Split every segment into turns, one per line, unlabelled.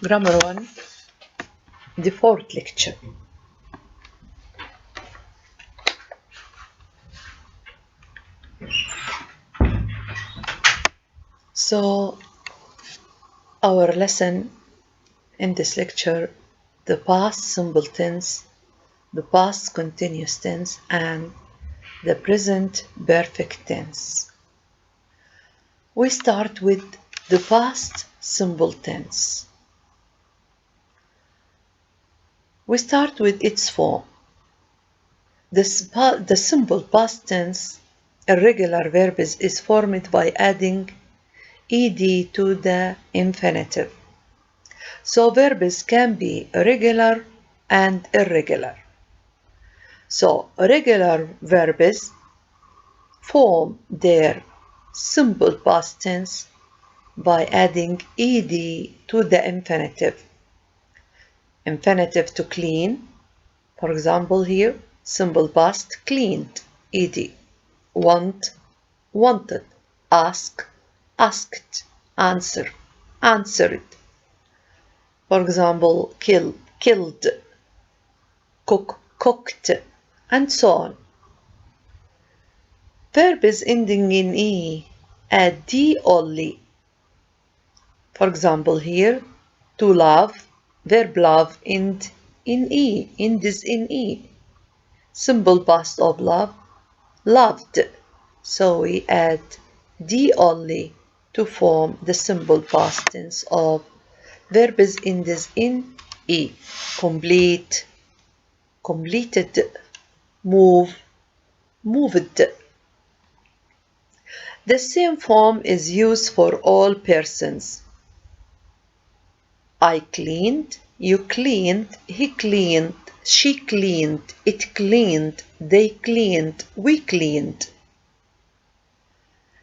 Grammar 1, the fourth lecture. So, our lesson in this lecture, the past simple tense, the past continuous tense, and the present perfect tense. We start with the past simple tense. We start with its form. The simple past tense, irregular verbs, is formed by adding ed to the infinitive. So verbs can be regular and irregular. So regular verbs form their simple past tense by adding ed to the infinitive. Infinitive to clean, for example here, simple past cleaned, ed. Want, wanted. Ask, asked. Answer, answered. For example, kill, killed. Cook, cooked, and so on. Verbs ending in e add d only. For example here, to love, verb love end in e, ends in e. Simple past of love, loved. So we add d only to form the simple past tense of verbs ends in e. Complete, completed. Move, moved. The same form is used for all persons. I cleaned, you cleaned, he cleaned, she cleaned, it cleaned, they cleaned, we cleaned.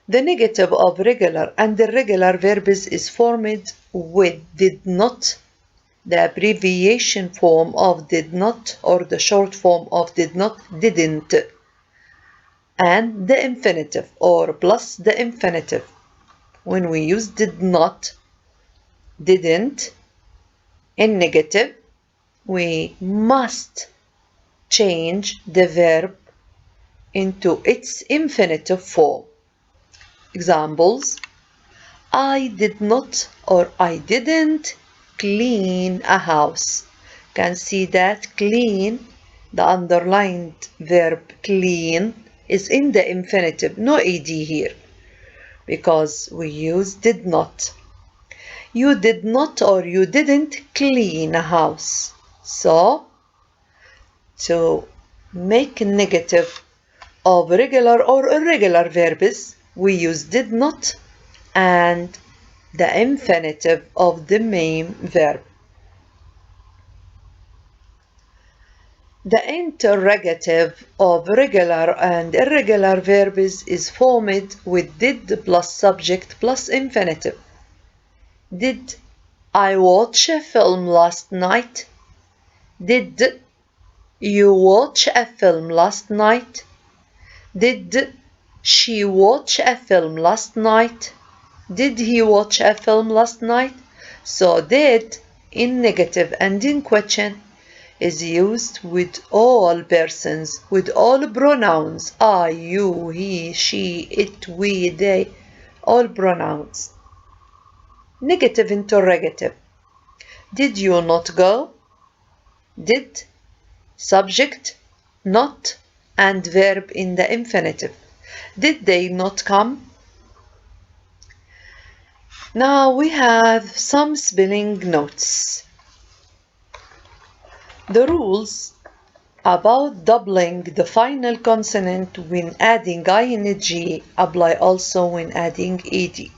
The negative of regular and irregular verbs is formed with did not, the abbreviation form of did not, or the short form of did not, didn't, and the infinitive or plus the infinitive. When we use did not, didn't in negative, we must change the verb into its infinitive form. Examples: I did not or I didn't clean a house. Can see that clean, the underlined verb clean, is in the infinitive, no ed here, because we use did not. You did not or you didn't clean a house. So, to make a negative of regular or irregular verbs, we use did not and the infinitive of the main verb. The interrogative of regular and irregular verbs is formed with did plus subject plus infinitive. Did I watch a film last night? Did you watch a film last night? Did she watch a film last night? Did he watch a film last night? So did in negative and in question is used with all persons, with all pronouns, I, you, he, she, it, we, they, all pronouns. Negative interrogative. Did you not go? Did, subject, not, and verb in the infinitive. Did they not come? Now we have some spelling notes. The rules about doubling the final consonant when adding ing apply also when adding ed.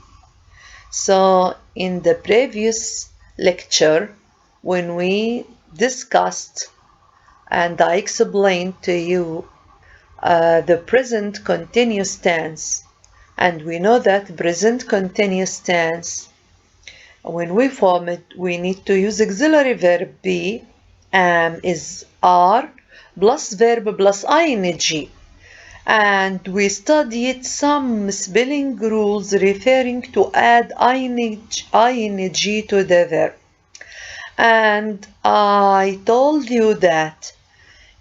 So in the previous lecture, when we discussed and I explained to you the present continuous tense, and we know that present continuous tense, when we form it, we need to use auxiliary verb be, is are, plus verb plus ing. And we studied some spelling rules referring to add ing to the verb. And I told you that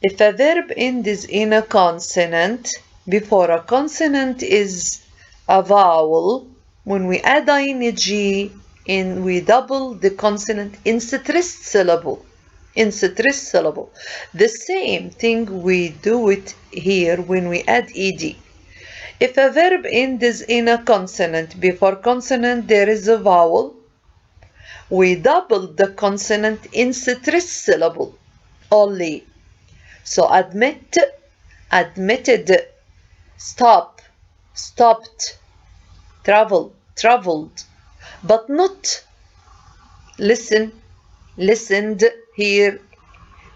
if a verb ends in a consonant, before a consonant is a vowel, when we add ing in, we double the consonant in stressed syllable. In stressed syllable. The same thing we do it here when we add ed. If a verb ends in a consonant, before consonant there is a vowel, we double the consonant in stressed syllable only. So admit, admitted, stop, stopped, travel, traveled, but not listen, listened. Here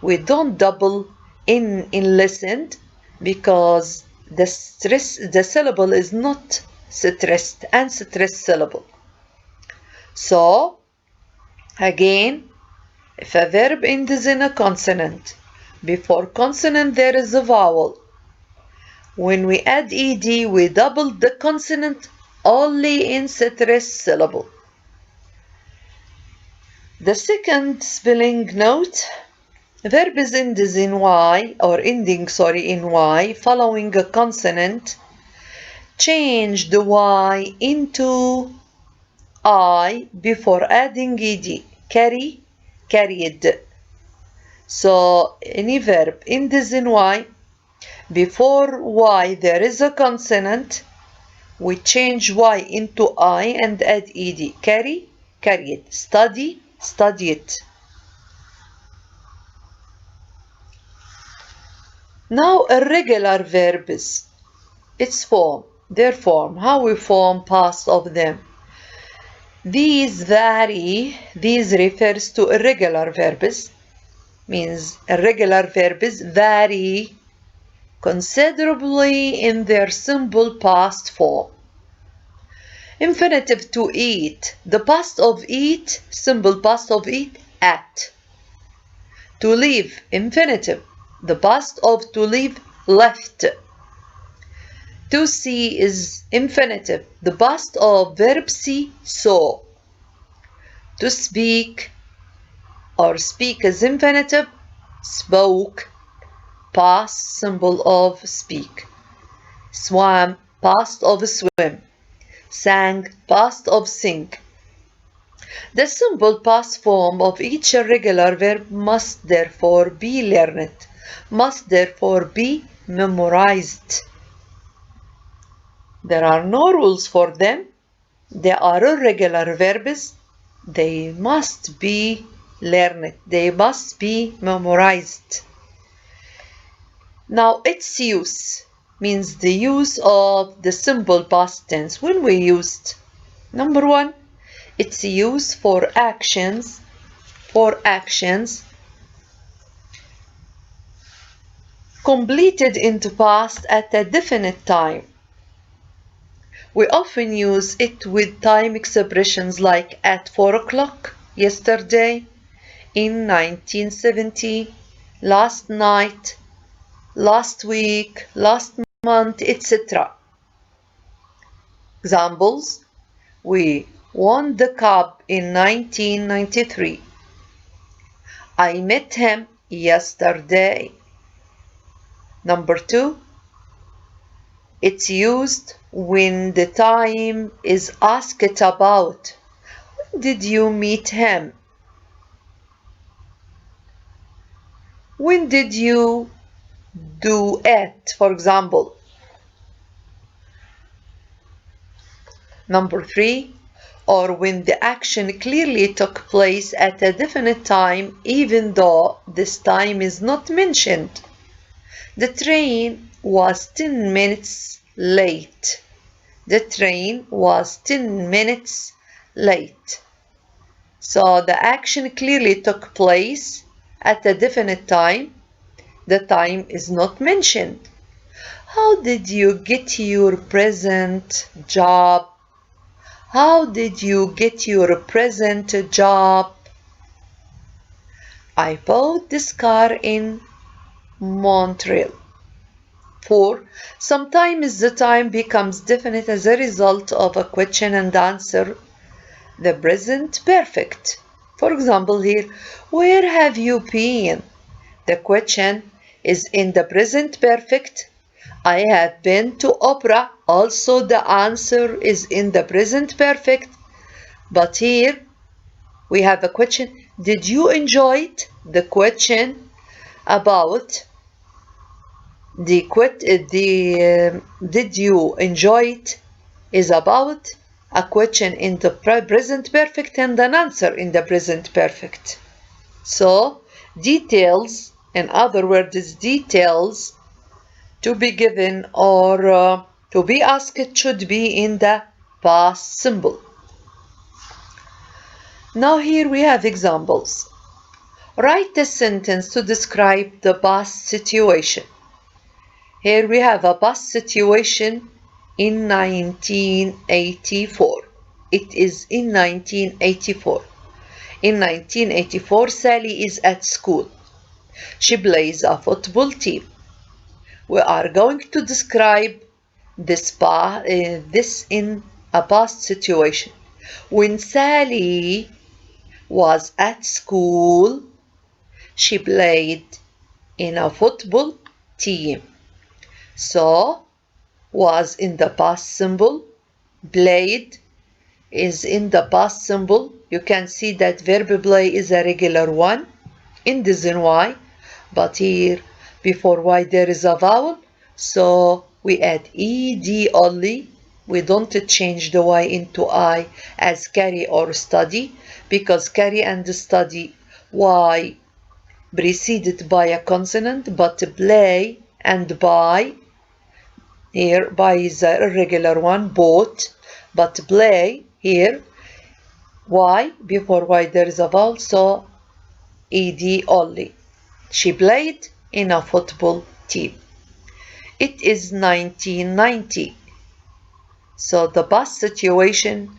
we don't double in listened because the syllable is not stressed and stressed syllable. So again, if a verb ends in a consonant, before consonant there is a vowel. When we add ed, we double the consonant only in stressed syllable. The second spelling note, verb is ends in y, or ending, in y, following a consonant. Change the y into I before adding ed. Carry, carried. So any verb ends in y, before y there is a consonant, we change y into I and add ed. Carry, carried. Study, studied. Now irregular verbs, its form, their form, how we form past of them. These vary, these refers to irregular verbs, means irregular verbs vary considerably in their simple past form. Infinitive to eat, the past of eat, simple past of eat, ate. To leave, infinitive, the past of to leave, left. To see is infinitive, the past of verb see, saw. To speak or speak is infinitive, spoke, past symbol of speak. Swam, past of swim. Sang, past of sing. The simple past form of each irregular verb must therefore be learned, must therefore be memorized. There are no rules for them. They are irregular verbs. They must be learned. They must be memorized. Now its use means the use of the simple past tense. When we used, number one, its use for actions completed into past at a definite time. We often use it with time expressions like at 4 o'clock, yesterday, in 1970, last night, last week, last month, etc. Examples: we won the cup in 1993. I met him yesterday. Number two, it's used when the time is asked about. When did you meet him? When did you do it, for example? Number three, or when the action clearly took place at a definite time, even though this time is not mentioned. The train was 10 minutes late. The train was 10 minutes late. So the action clearly took place at a definite time. The time is not mentioned. How did you get your present job? How did you get your present job? I bought this car in Montreal. 4. Sometimes the time becomes definite as a result of a question and answer, the present perfect. For example here, where have you been? The question is in the present perfect. I have been to opera. Also the answer is in the present perfect. But here we have a question. Did you enjoy it? The question about did you enjoy it is about a question in the present perfect and an answer in the present perfect. So details, in other words, details to be given or to be asked should be in the past simple. Now here we have examples. Write a sentence to describe the past situation. Here we have a past situation in 1984. It is in 1984. In 1984, Sally is at school. She plays a football team. We are going to describe this in a past situation. When Sally was at school, she played in a football team. So, was in the past simple, played is in the past simple. You can see that verb play is a regular one, ends in Y, but here before Y there is a vowel, so we add ed only. We don't change the Y into I as carry or study, because carry and study Y preceded by a consonant, but play and by, here by is a irregular one, both, but play here Y, before Y there is a vowel, so ed only. She played in a football team. It is 1990. So the past situation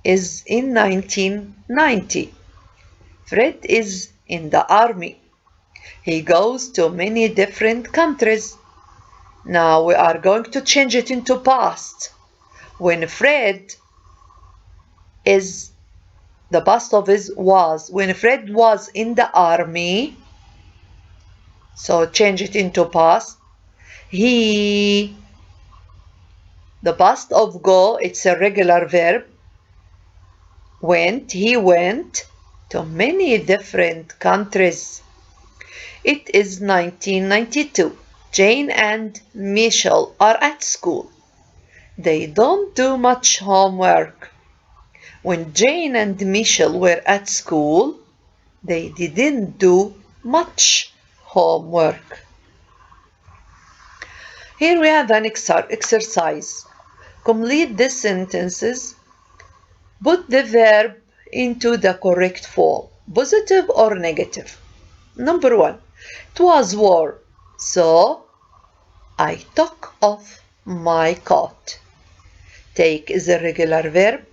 is in 1990. Fred is in the army. He goes to many different countries. Now we are going to change it into past. When Fred is, the past of his was, when Fred was in the army, so change it into past. He, the past of go, it's a regular verb. He went to many different countries. It is 1992. Jane and Michelle are at school. They don't do much homework. When Jane and Michelle were at school, they didn't do much homework. Here we have an exercise. Complete the sentences. Put the verb into the correct form, positive or negative. Number 1, it was warm, so I took off my coat. Take is a regular verb.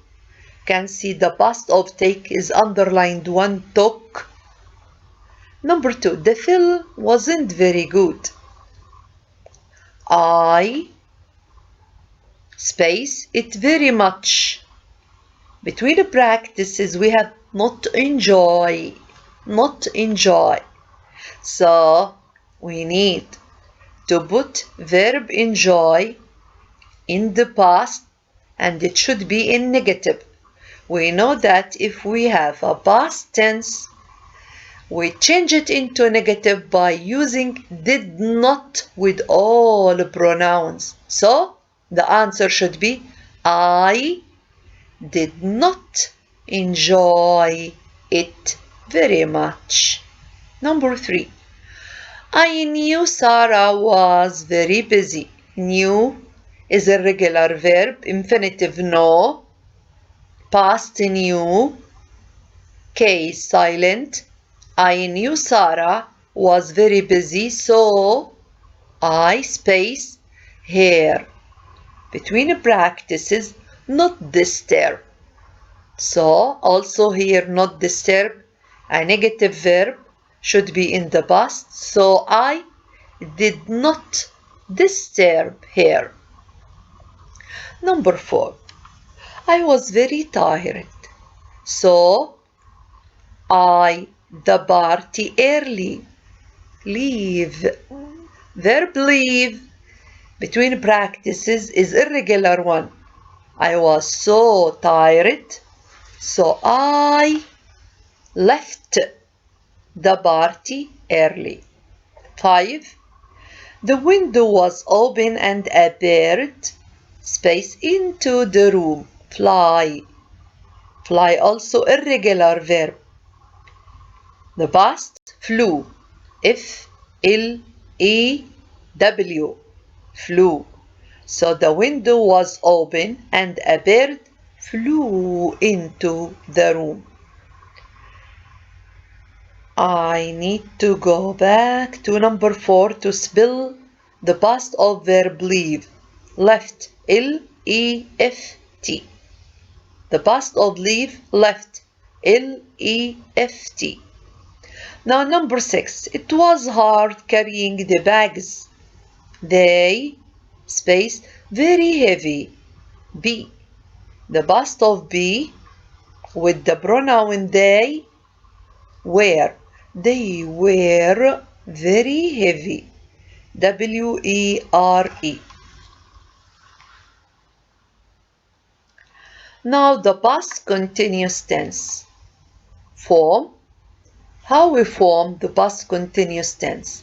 Can see the past of take is underlined one, took. Number 2, the film wasn't very good. I space it very much. Between the practices we have not enjoy. So we need to put verb enjoy in the past, and it should be in negative. We know that if we have a past tense, we change it into negative by using did not with all pronouns. So the answer should be I did not enjoy it very much. Number 3, I knew Sarah was very busy. Knew is a regular verb, infinitive know, past knew, case silent. I knew Sarah was very busy, so I space here. Between practices, not disturb. So also here not disturb, a negative verb should be in the past. So I did not disturb her. Number 4, I was very tired, so I the party early. Leave. Verb leave between practices is irregular one. I was so tired, so I left the party early. 5. The window was open and a bird space into the room. Fly. Fly also irregular verb. The past flew. F-L-E-W. Flew. So the window was open and a bird flew into the room. I need to go back to number 4 to spell the past of verb leave. Left. L-E-F-T. The past of leave, left. L-E-F-T. Now number 6. It was hard carrying the bags. They, space, very heavy. B. The past of be with the pronoun they, were. They were very heavy. W-E-R-E. Now the past continuous tense. Form. How we form the past continuous tense?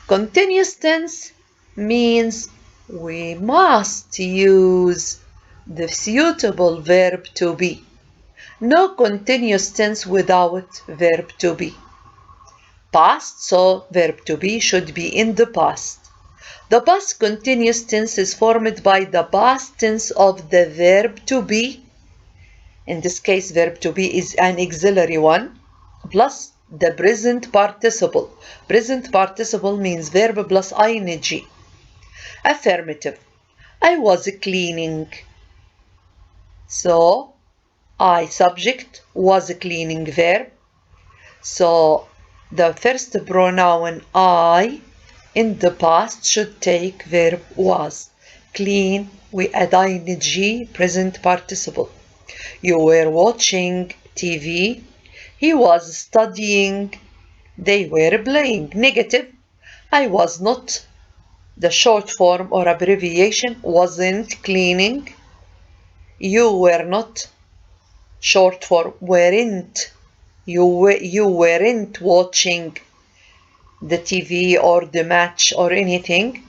Continuous tense means we must use the suitable verb to be. No continuous tense without verb to be. Past, so verb to be should be in the past. The past continuous tense is formed by the past tense of the verb to be. In this case, verb to be is an auxiliary one, plus the present participle. Present participle means verb plus ing. Affirmative. I was cleaning. So, I subject was cleaning verb. So, the first pronoun I in the past should take verb was. Clean, we add ing, present participle. You were watching TV. He was studying. They were playing. Negative. I was not. The short form or abbreviation wasn't cleaning. You were not. Short form weren't. You weren't watching the TV or the match or anything.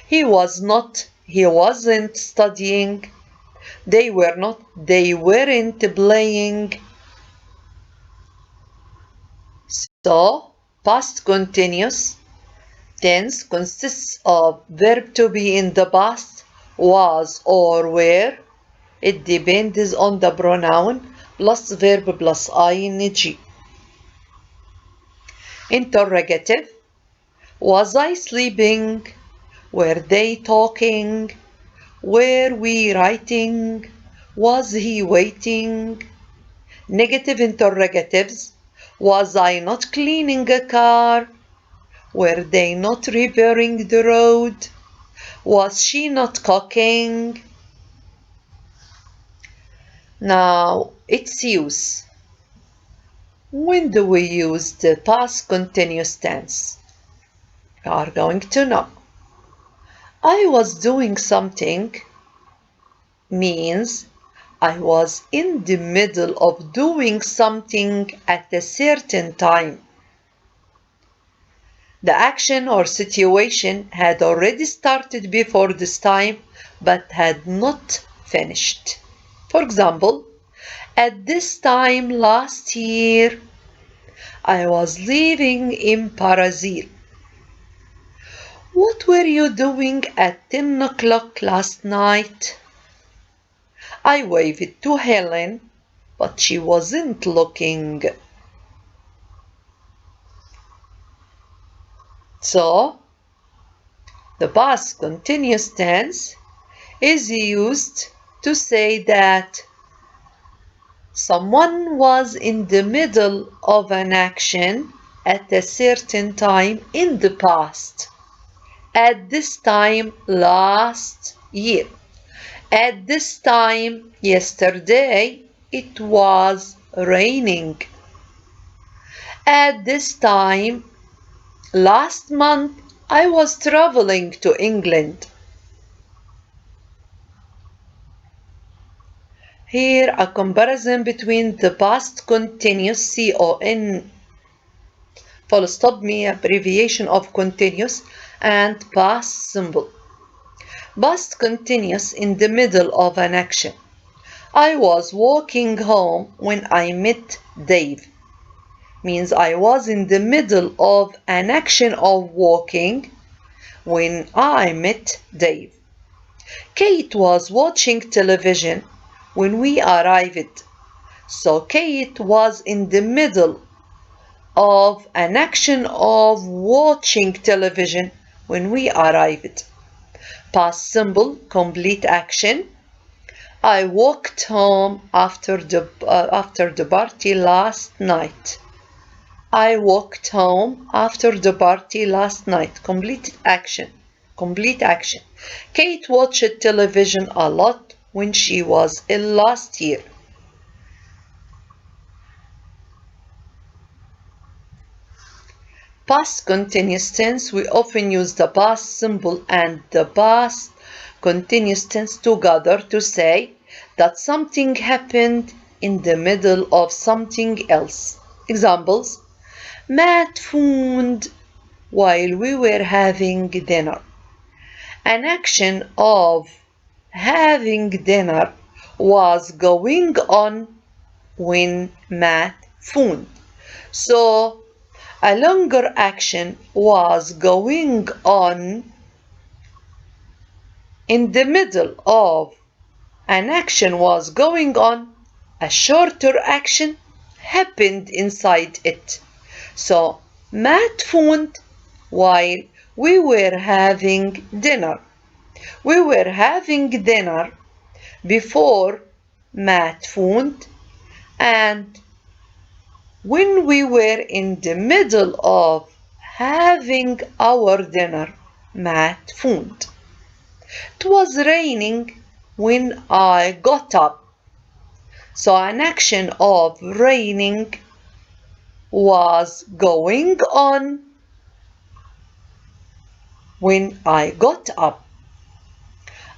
He was not. He wasn't studying. They were not. They weren't playing. So, past continuous tense consists of verb to be in the past, was or were. It depends on the pronoun plus verb plus ing. Interrogative. Was I sleeping? Were they talking? Were we writing? Was he waiting? Negative interrogatives. Was I not cleaning a car? Were they not repairing the road? Was she not cooking? Now, its use. When do we use the past continuous tense? We are going to know. I was doing something means I was in the middle of doing something at a certain time. The action or situation had already started before this time but had not finished. For example, at this time last year, I was living in Brazil. What were you doing at 10 o'clock last night? I waved to Helen, but she wasn't looking. So, the past continuous tense is used to say that someone was in the middle of an action at a certain time in the past. At this time last year. At this time yesterday it was raining. At this time last month I was traveling to England. Here a comparison between the past continuous CON full stop me abbreviation of continuous and past simple. Past continuous in the middle of an action. I was walking home when I met Dave. Means I was in the middle of an action of walking when I met Dave. Kate was watching television when we arrived. So Kate was in the middle of an action of watching television when we arrived. Past simple, complete action. I walked home after the party last night. I walked home after the party last night. Complete action. Complete action. Kate watched television a lot when she was ill last year. Past continuous tense, we often use the past simple and the past continuous tense together to say that something happened in the middle of something else. Examples: Matt phoned while we were having dinner. An action of having dinner was going on when Matt phoned. So a longer action was going on in the middle of an action was going on. A shorter action happened inside it. So Matt phoned while we were having dinner. We were having dinner before Matt phoned, and when we were in the middle of having our dinner, Matt phoned. It was raining when I got up. So an action of raining was going on when I got up.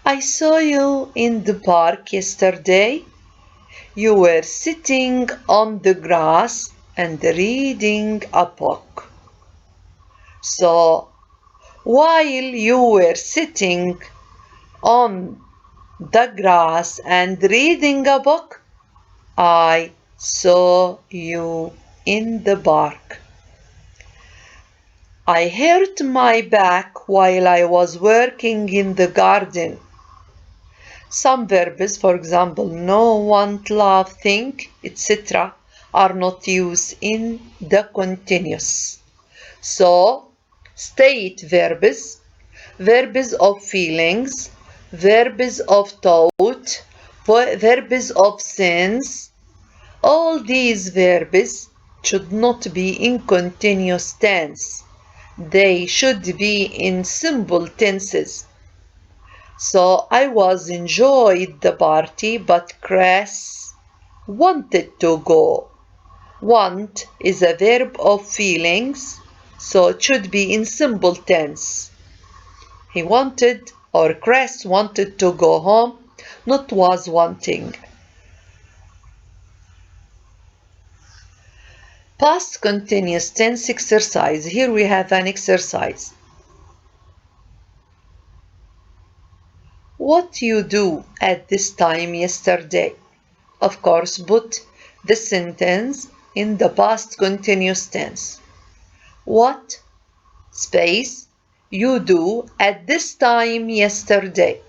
I saw you in the park yesterday. You were sitting on the grass and reading a book. So while you were sitting on the grass and reading a book, I saw you in the park. I hurt my back while I was working in the garden. Some verbs, for example, know, want, love, think, etc., are not used in the continuous. So, state verbs, verbs of feelings, verbs of thought, verbs of sense, all these verbs should not be in continuous tense. They should be in simple tenses. So I was enjoyed the party, but Chris wanted to go. Want is a verb of feelings, so it should be in simple tense. He wanted, or Chris wanted to go home, not was wanting. Past continuous tense exercise. Here we have an exercise. What you do at this time yesterday? Of course, put the sentence in the past continuous tense. What space you do at this time yesterday?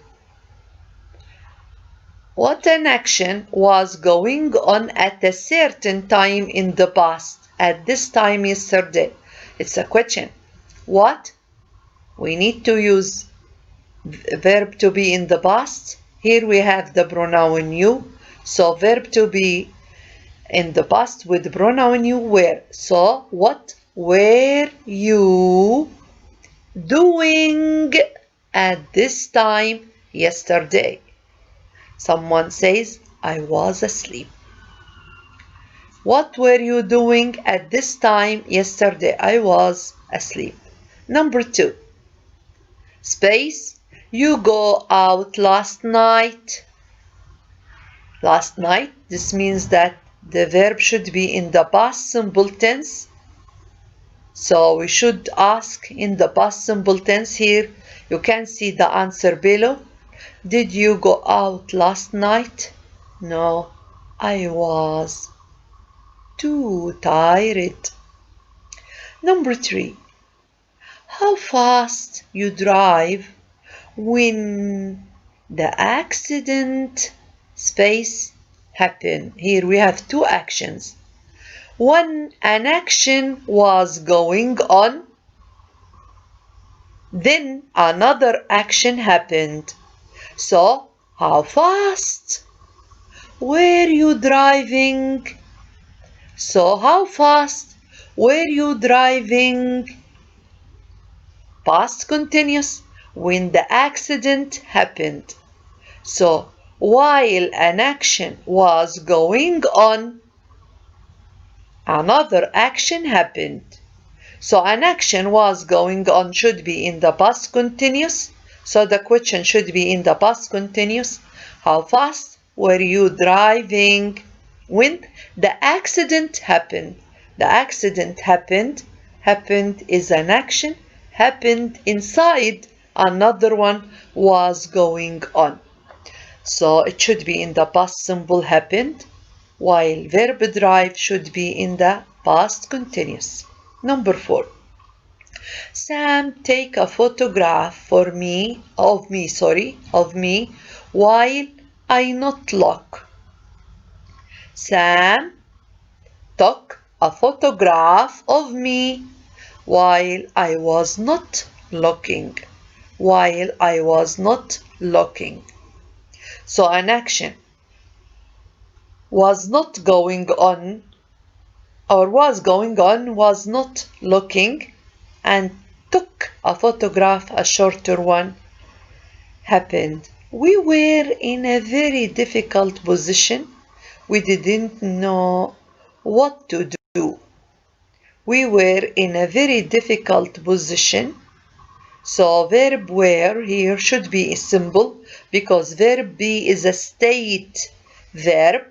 What an action was going on at a certain time in the past at this time yesterday? It's a question. What? We need to use verb to be in the past. Here we have the pronoun you. So verb to be in the past with pronoun you were. So what were you doing at this time yesterday? Someone says, I was asleep. What were you doing at this time yesterday? I was asleep. Number 2. Space. You go out last night. Last night. This means that the verb should be in the past simple tense. So we should ask in the past simple tense here. You can see the answer below. Did you go out last night? No, I was too tired. Number 3. How fast you drive when the accident space happened. Here we have 2 actions. When an action was going on, then another action happened. So, how fast were you driving? So, how fast were you driving? Past continuous, when the accident happened. So, while an action was going on, another action happened. So, an action was going on should be in the past continuous. So, the question should be in the past continuous. How fast were you driving when the accident happened? The accident happened. Happened is an action. Happened inside another one was going on. So it should be in the past simple happened, while verb drive should be in the past continuous. Number 4. Sam, take a photograph of me while I not look. Sam took a photograph of me while I was not looking. While I was not looking. So an action was not going on, or was going on, was not looking, and took a photograph, a shorter one, happened. We were in a very difficult position. We didn't know what to do. We were in a very difficult position. So verb were here should be simple because verb be is a state verb.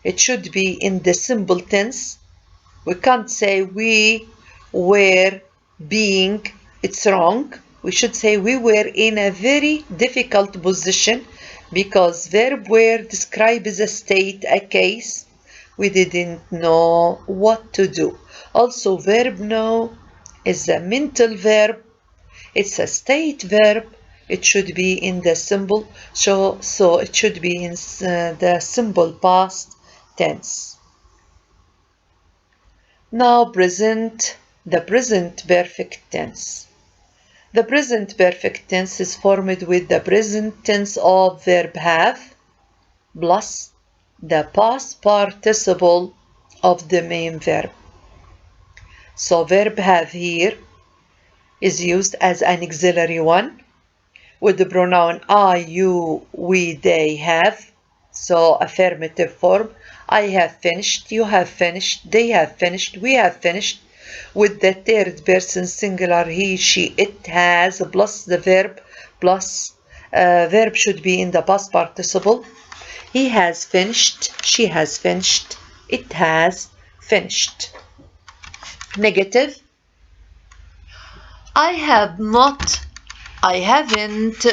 It should be in the simple tense. We can't say we were being, it's wrong. We should say we were in a very difficult position because verb were describes a state, a case. We didn't know what to do. Also, verb know is a mental verb. It's a state verb. It should be in the simple, so it should be in the simple past tense. Now the present perfect tense. The present perfect tense is formed with the present tense of verb have plus the past participle of the main verb. So verb have here is used as an auxiliary one with the pronoun I, you, we, they have. So affirmative form. I have finished, you have finished, they have finished, we have finished. With the third person singular he, she, it has plus the verb plus verb should be in the past participle. He has finished, she has finished, it has finished. Negative. I haven't,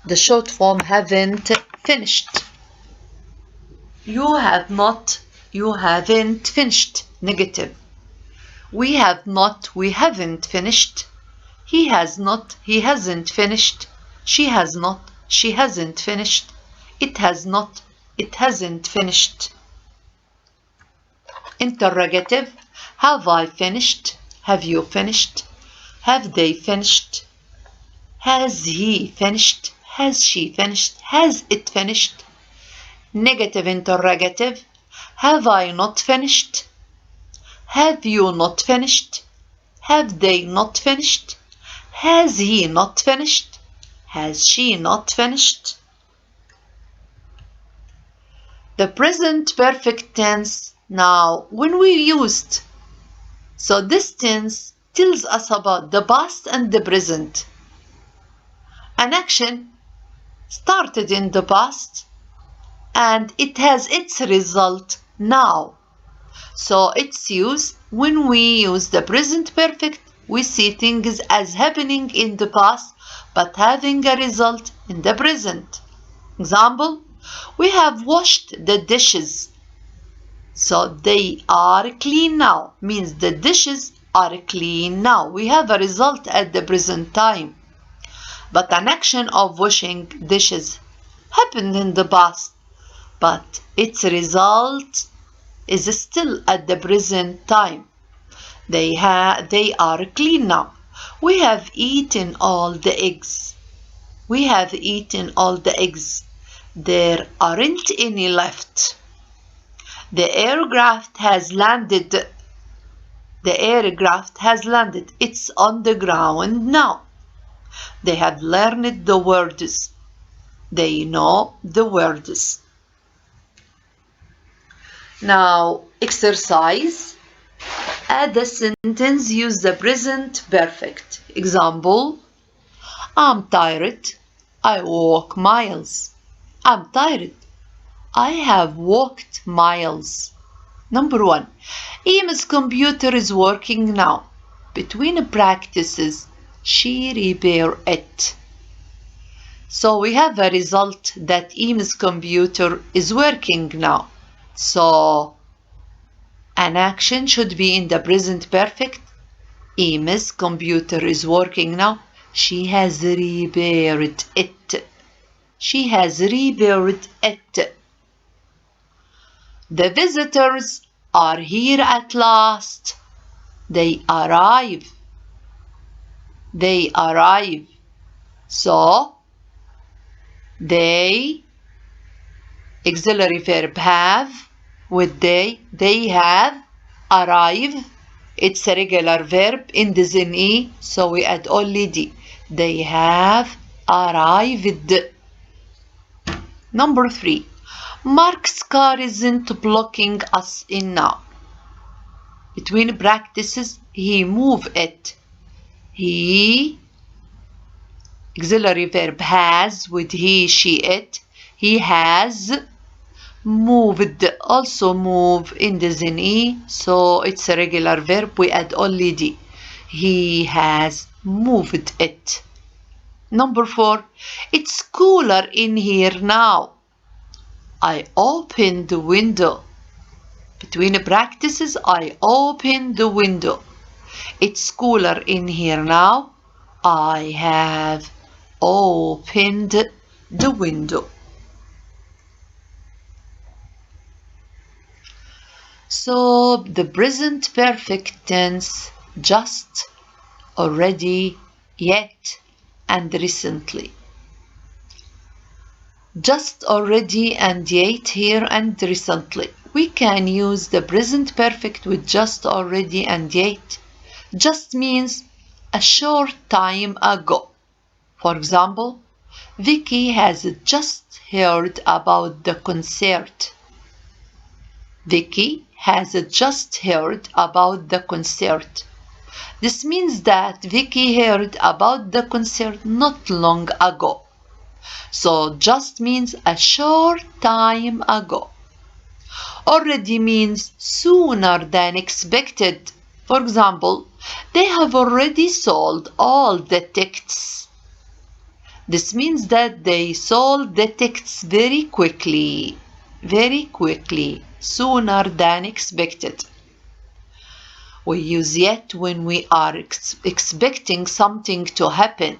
the short form haven't finished. You have not, you haven't finished. Negative. We have not, we haven't finished. He has not, he hasn't finished. She has not, she hasn't finished. It has not, it hasn't finished. Interrogative. Have I finished? Have you finished? Have they finished? Has he finished? Has she finished? Has it finished? Negative interrogative. Have I not finished? Have you not finished? Have they not finished? Has he not finished? Has she not finished? The present perfect tense now when we used. So this tense tells us about the past and the present. An action started in the past and it has its result now. So it's used when we use the present perfect. We see things as happening in the past but having a result in the present. Example, we have washed the dishes. So they are clean now, means the dishes are clean now. We have a result at the present time. But an action of washing dishes happened in the past, but its result is still at the present time. They are clean now. We have eaten all the eggs. We have eaten all the eggs. There aren't any left. The aircraft has landed. The aircraft has landed. It's on the ground now. They have learned the words. They know the words. Now, exercise. Add a sentence, use the present perfect. Example, I'm tired. I walk miles. I'm tired. I have walked miles. Number 1. Emma's computer is working now. Between practices, she repaired it. So we have a result that Emma's computer is working now. So an action should be in the present perfect. Emma's computer is working now. She has repaired it. She has repaired it. The visitors are here at last. They arrive. They arrive. So they, auxiliary verb have, with they have, arrive. It's a regular verb, ends in E, so we add only D. They have arrived. Number 3. Mark's car isn't blocking us in now. Between practices, he moved it. He, auxiliary verb has, with he, she, it. He has moved. Also move ends in E, so it's a regular verb. We add only D. He has moved it. Number 4. It's cooler in here now. I opened the window. Between practices, I opened the window. It's cooler in here now. I have opened the window. So the present perfect tense, just, already, yet, and recently. Just, already, and yet, here, and recently. We can use the present perfect with just, already, and yet. Just means a short time ago. For example, Vicky has just heard about the concert. Vicky has just heard about the concert. This means that Vicky heard about the concert not long ago. So just means a short time ago. Already means sooner than expected. For example, they have already sold all the tickets. This means that they sold the tickets very quickly, sooner than expected. We use yet when we are expecting something to happen.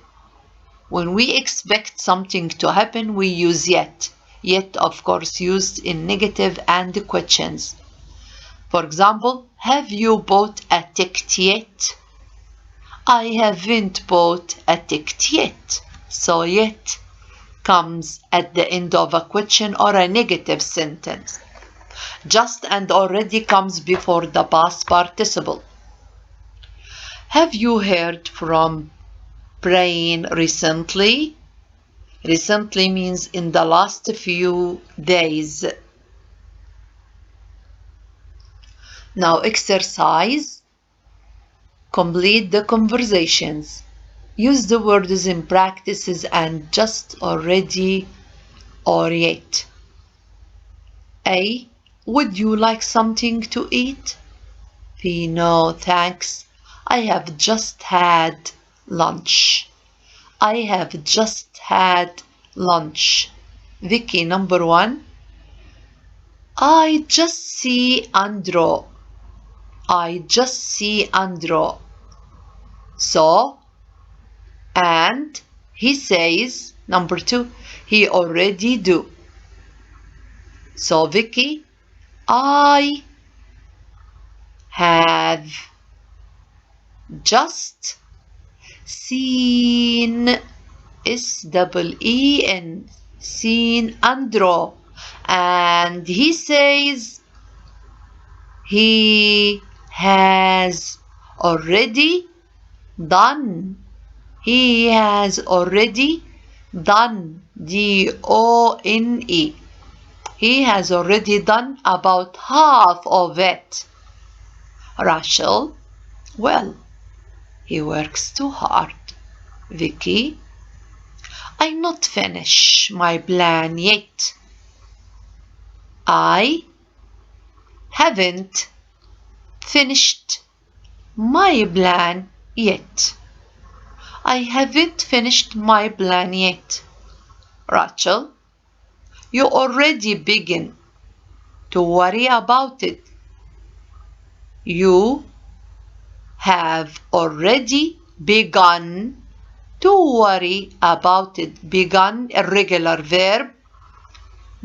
When we expect something to happen, we use yet. Yet, of course, used in negative and questions. For example, have you bought a ticket yet? I haven't bought a ticket yet. So yet comes at the end of a question or a negative sentence. Just and already comes before the past participle. Have you heard from Brian recently? Recently means in the last few days. Now exercise. Complete the conversations. Use the words in practices and just, already, or yet. A. Would you like something to eat? B. No, thanks. I have just had lunch. I have just had lunch. Vicky, number 1. I just see Andrew. I just see Andrew. So, and he says, number 2, he already do. So, Vicky, I have just seen, S-E-E-N, seen Andrew, and he says he has already done. He has already done, D-O-N-E. He has already done about half of it. Rachel, well, he works too hard. Vicky, I not finish my plan yet. I haven't finished my plan yet. I haven't finished my plan yet. Rachel, you already begin to worry about it. You have already begun to worry about it. Begun, irregular verb.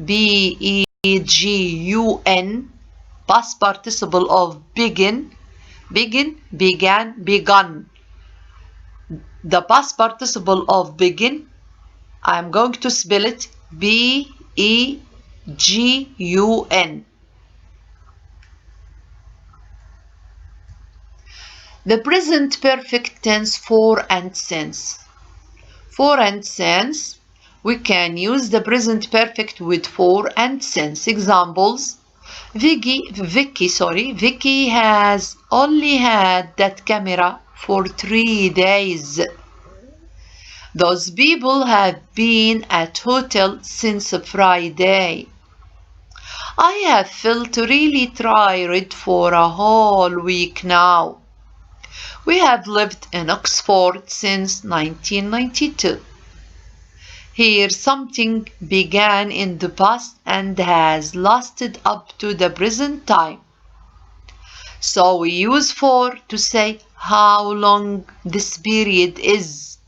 B-E-G-U-N, past participle of begin. Begin, began, begun. The past participle of begin, I'm going to spell it B-E-G-U-N. The present perfect tense for and since. For and since, we can use the present perfect with for and since. Examples: Vicky has only had that camera for 3 days. Those people have been at hotel since Friday. I have felt really tired for a whole week now. We have lived in Oxford since 1992. Here something began in the past and has lasted up to the present time. So we use for to say how long this period is.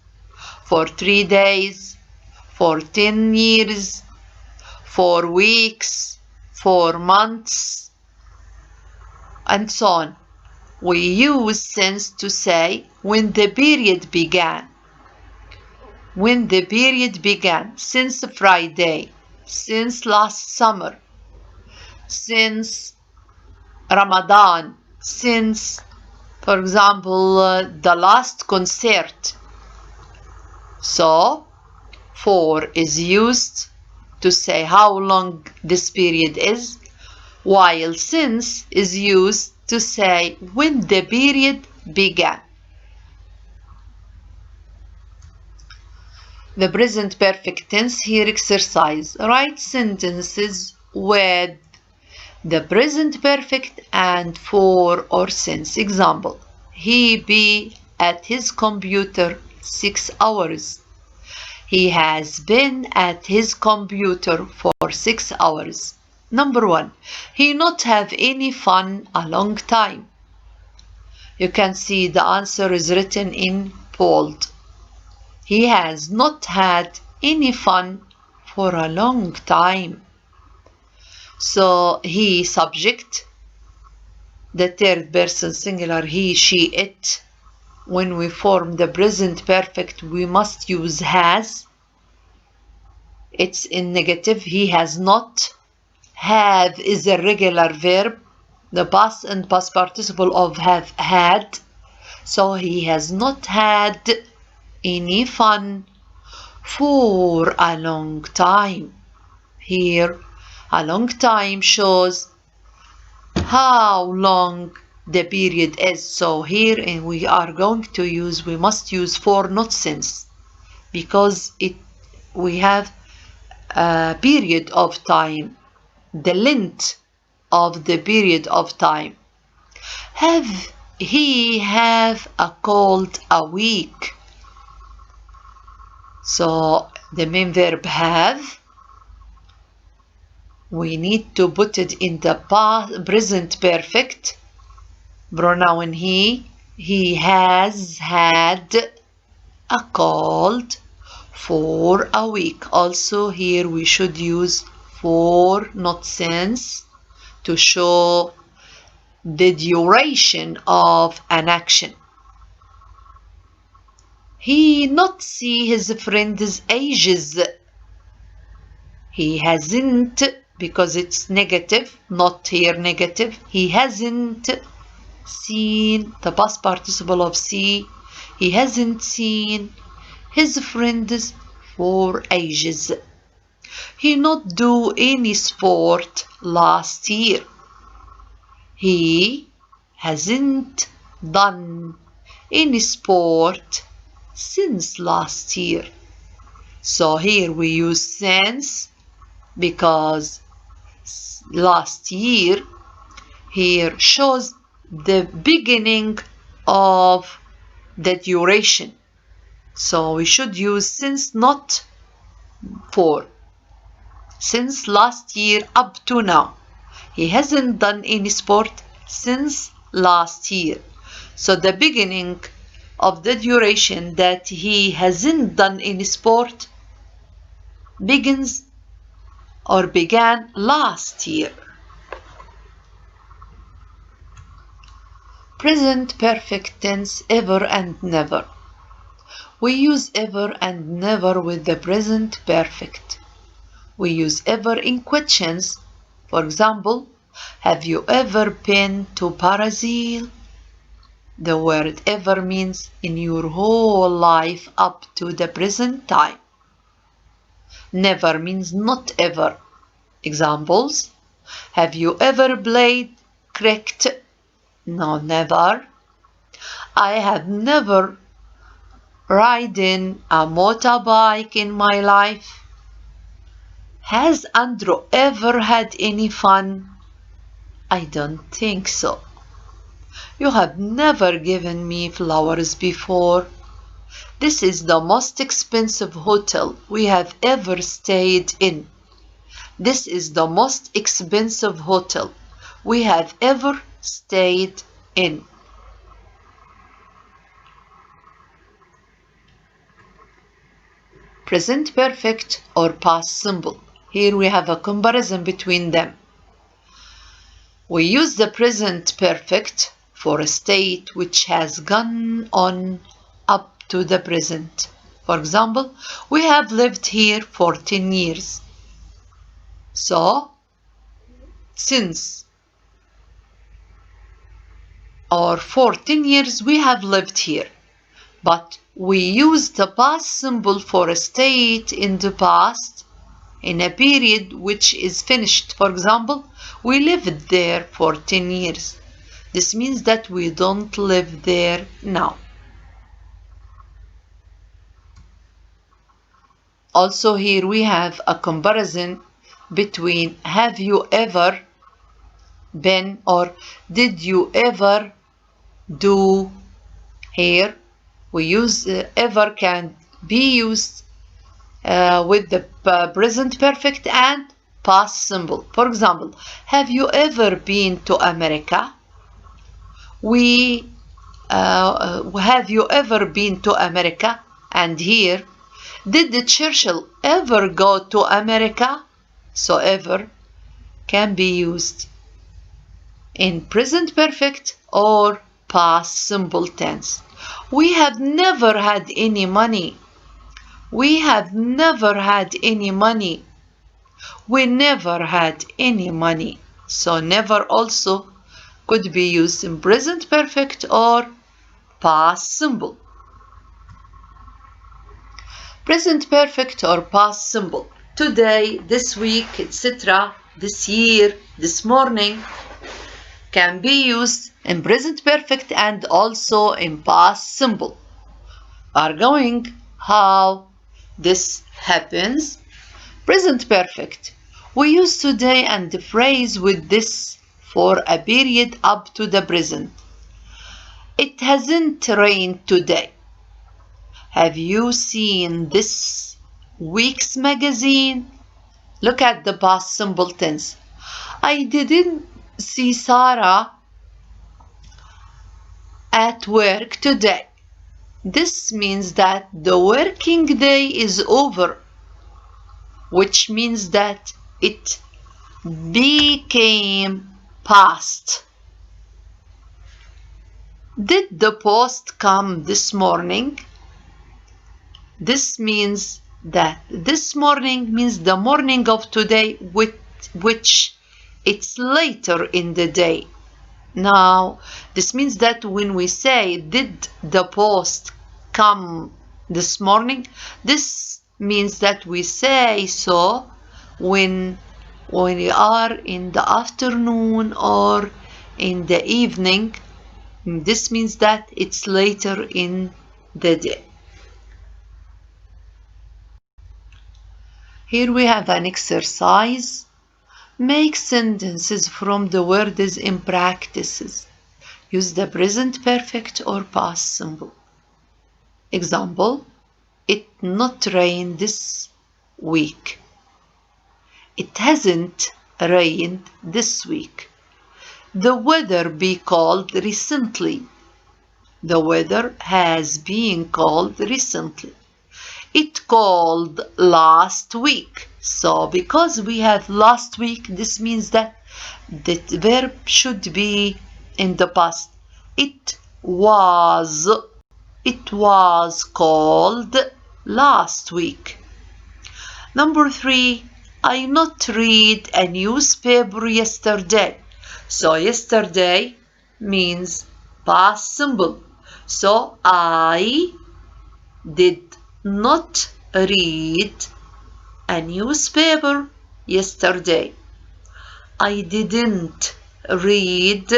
For 3 days, for 10 years, for weeks, for months, and so on. We use since to say when the period began. When the period began, since Friday, since last summer, since Ramadan, since, for example, the last concert. So, for is used to say how long this period is, while since is used to say when the period began. The present perfect tense here exercise. Write sentences with the present perfect and for or since. Example: he be at his computer 6 hours. He has been at his computer for 6 hours. Number 1. He not have any fun a long time. You can see the answer is written in bold. He has not had any fun for a long time. So he subject, the third person singular, he, she, it. When we form the present perfect, we must use has. It's in negative. He has not. Have is a regular verb. The past and past participle of have had. So he has not had any fun for a long time. Here, a long time shows how long the period is. So here we must use for not since, because we have a period of time, the length of the period of time. He have a cold a week. So the main verb have, we need to put it in the present perfect pronoun he. He has had a cold for a week. Also here we should use for not since to show the duration of an action. He not see his friends' ages. He hasn't, because it's negative, not here negative. He hasn't seen, the past participle of see. He hasn't seen his friends for ages. He not do any sport last year. He hasn't done any sport since last year. So here we use since because last year here shows the beginning of the duration. So we should use since, not for. Since last year up to now. He hasn't done any sport since last year. So the beginning of the duration that he hasn't done any sport begins or began last year. Present perfect tense, ever and never. We use ever and never with the present perfect. We use ever in questions. For example, have you ever been to Brazil? The word ever means in your whole life up to the present time. Never means not ever. Examples: have you ever played cricket? No, never. I have never ridden a motorbike in my life. Has Andrew ever had any fun? I don't think so. You have never given me flowers before. This is the most expensive hotel we have ever stayed in. This is the most expensive hotel we have ever stayed in. Present perfect or past simple. Here we have a comparison between them. We use the present perfect for a state which has gone on up to the present. For example, we have lived here for 10 years. So, since or for 10 years we have lived here. But we use the past simple for a state in the past in a period which is finished. For example, we lived there for 10 years. This means that we don't live there now. Also here we have a comparison between have you ever been or did you ever do. Here we use ever can be used with the present perfect and past simple. For example, have you ever been to America? Have you ever been to America? And here, did Churchill ever go to America? So ever can be used in present perfect or past simple tense. We have never had any money. We have never had any money. We never had any money. So never also could be used in present perfect or past simple. Present perfect or past simple. Today, this week, etc., this year, this morning. can be used in present perfect and also in past simple. Are going how this happens. Present perfect. We use today and the phrase with this for a period up to the present. It hasn't rained today. Have you seen this week's magazine? Look at the past simple tense. I didn't see Sarah at work today. This means that the working day is over, which means that it became past. Did the post come this morning? This means that this morning means the morning of today, which it's later in the day. Now, this means that when we say, did the post come this morning? This means that we say so when we are in the afternoon or in the evening. This means that it's later in the day. Here we have an exercise. Make sentences from the words in practices. Use the present perfect or past simple. Example, it not rained this week. It hasn't rained this week. The weather be cold recently. The weather has been cold recently. It cold last week. So because we have last week, this means that the verb should be in the past. It was cold last week. Number 3, I not read a newspaper yesterday. So yesterday means past simple. So I did not read a newspaper yesterday. I didn't read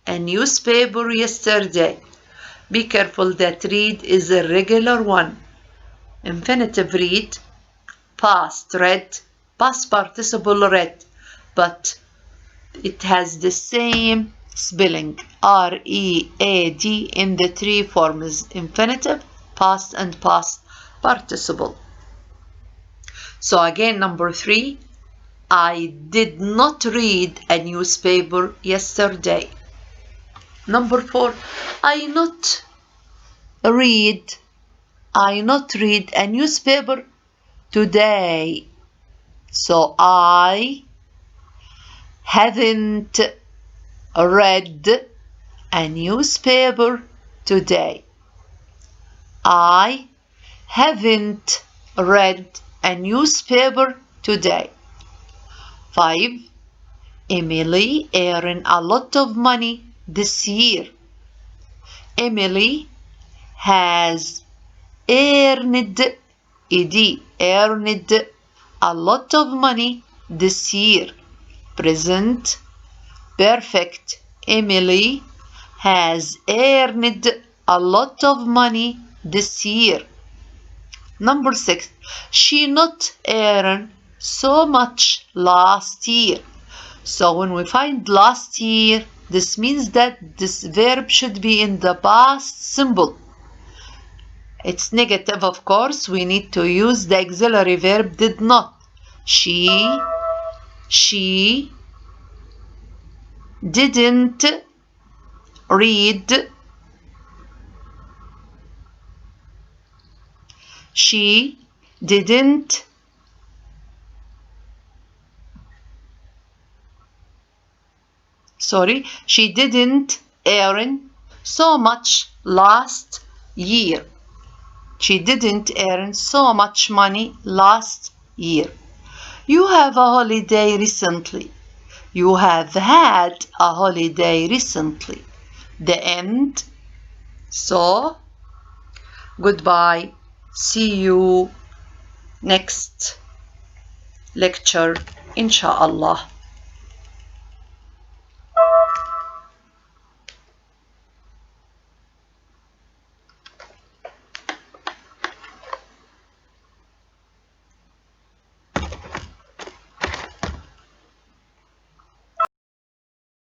a newspaper yesterday. Be careful that read is a regular one. Infinitive read, past read, past participle read, but it has the same spelling, R-E-A-D, in the 3 forms, infinitive, past, and past participle. So again, number 3, I did not read a newspaper yesterday. Number 4, I not read a newspaper today. So I haven't read a newspaper today. I haven't read a newspaper today. 5, Emily earned a lot of money this year. Emily has earned a lot of money this year. Present perfect. Emily has earned a lot of money this year. Number 6, she not earned so much last year. So when we find last year, this means that this verb should be in the past simple. It's negative, of course. We need to use the auxiliary verb did not. She didn't read. She didn't earn so much last year. She didn't earn so much money last year. You have a holiday recently. You have had a holiday recently. The end. So, goodbye. See you next lecture, inshallah.